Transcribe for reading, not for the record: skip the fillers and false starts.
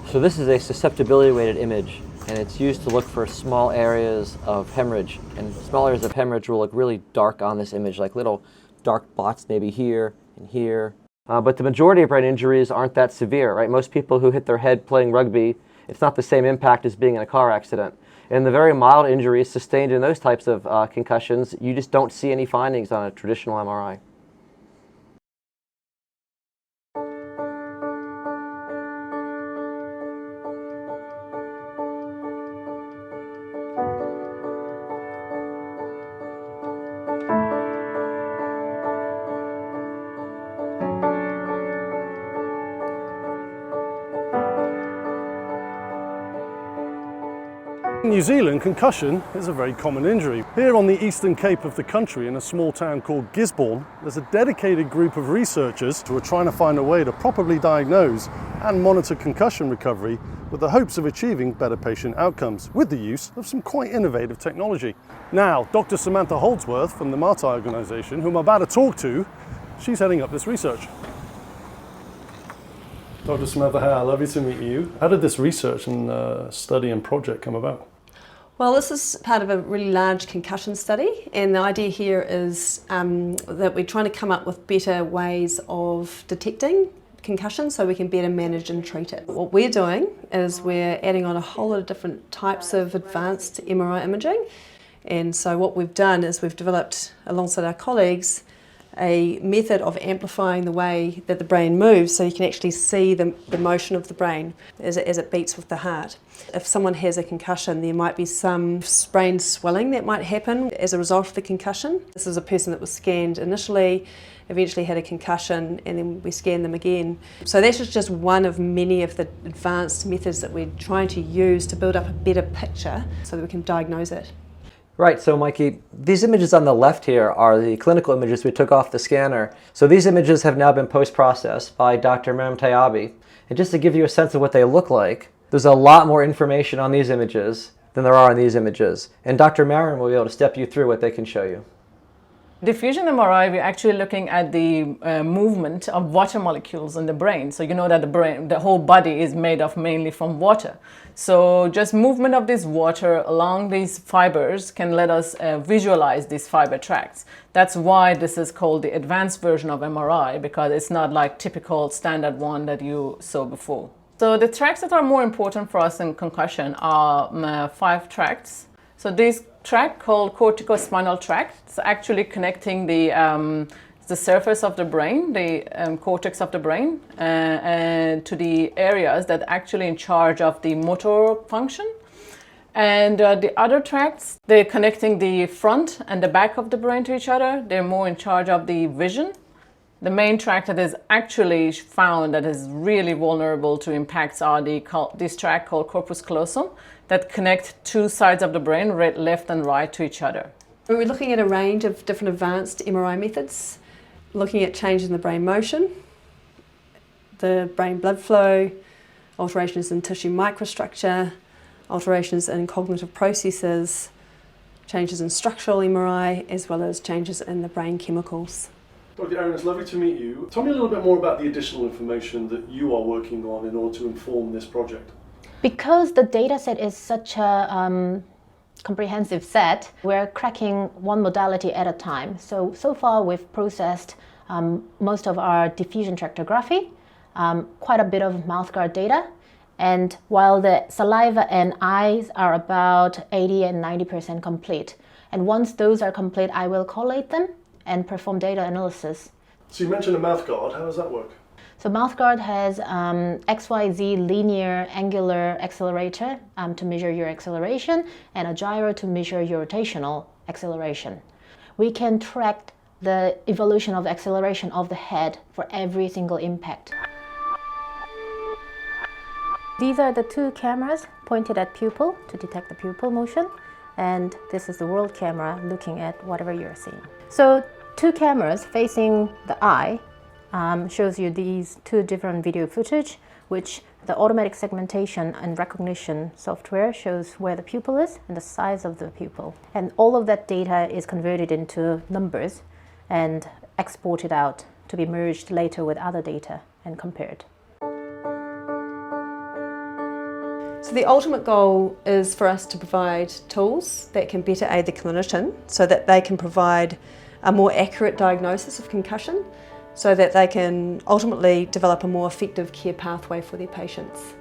So this is a susceptibility weighted image, and it's used to look for small areas of hemorrhage. And small areas of hemorrhage will look really dark on this image, like little dark spots maybe here and here. But the majority of brain injuries aren't that severe, right? Most people who hit their head playing rugby, it's not the same impact as being in a car accident. And the very mild injuries sustained in those types of concussions, you just don't see any findings on a traditional MRI. In New Zealand, concussion is a very common injury. Here on the eastern cape of the country, in a small town called Gisborne, there's a dedicated group of researchers who are trying to find a way to properly diagnose and monitor concussion recovery with the hopes of achieving better patient outcomes with the use of some quite innovative technology. Now, Dr. Samantha Holdsworth from the Mātai organisation, whom I'm about to talk to, she's heading up this research. Dr. Samantha, hi, lovely to meet you. How did this research and study and project come about? Well, this is part of a really large concussion study, and the idea here is that we're trying to come up with better ways of detecting concussion so we can better manage and treat it. What we're doing is we're adding on a whole lot of different types of advanced MRI imaging, and so what we've done is we've developed, alongside our colleagues, a method of amplifying the way that the brain moves so you can actually see the motion of the brain as it beats with the heart. If someone has a concussion, there might be some brain swelling that might happen as a result of the concussion. This is a person that was scanned initially, eventually had a concussion, and then we scanned them again. So that's just one of many of the advanced methods that we're trying to use to build up a better picture so that we can diagnose it. Right, so Mikey, these images on the left here are the clinical images we took off the scanner. So these images have now been post-processed by Dr. mTBIs. And just to give you a sense of what they look like, there's a lot more information on these images than there are on these images. And Dr. Marin will be able to step you through what they can show you. Diffusion MRI, we're actually looking at the movement of water molecules in the brain. So you know that the whole body is made of mainly from water. So just movement of this water along these fibers can let us visualize these fiber tracts. That's why this is called the advanced version of MRI, because it's not like typical standard one that you saw before. So the tracts that are more important for us in concussion are 5 tracts. So this tract called corticospinal tract, it's actually connecting the surface of the brain, the cortex of the brain, and to the areas that are actually in charge of the motor function. And the other tracts, they're connecting the front and the back of the brain to each other. They're more in charge of the vision. The main tract that is actually found that is really vulnerable to impacts are this tract called corpus callosum that connect 2 sides of the brain, left and right, to each other. We're looking at a range of different advanced MRI methods, looking at changes in the brain motion, the brain blood flow, alterations in tissue microstructure, alterations in cognitive processes, changes in structural MRI, as well as changes in the brain chemicals. Dr. Aaron, it's lovely to meet you. Tell me a little bit more about the additional information that you are working on in order to inform this project. Because the data set is such a comprehensive set, we're cracking one modality at a time. So far we've processed most of our diffusion tractography, quite a bit of mouthguard data, and while the saliva and eyes are about 80 and 90% complete. And once those are complete, I will collate them and perform data analysis. So you mentioned a mouthguard, how does that work? So mouthguard has XYZ linear angular accelerator to measure your acceleration, and a gyro to measure your rotational acceleration. We can track the evolution of acceleration of the head for every single impact. These are the 2 cameras pointed at pupil to detect the pupil motion, and this is the world camera looking at whatever you're seeing. So 2 cameras facing the eye shows you these 2 different video footage, which the automatic segmentation and recognition software shows where the pupil is and the size of the pupil. And all of that data is converted into numbers and exported out to be merged later with other data and compared. So the ultimate goal is for us to provide tools that can better aid the clinician so that they can provide a more accurate diagnosis of concussion so that they can ultimately develop a more effective care pathway for their patients.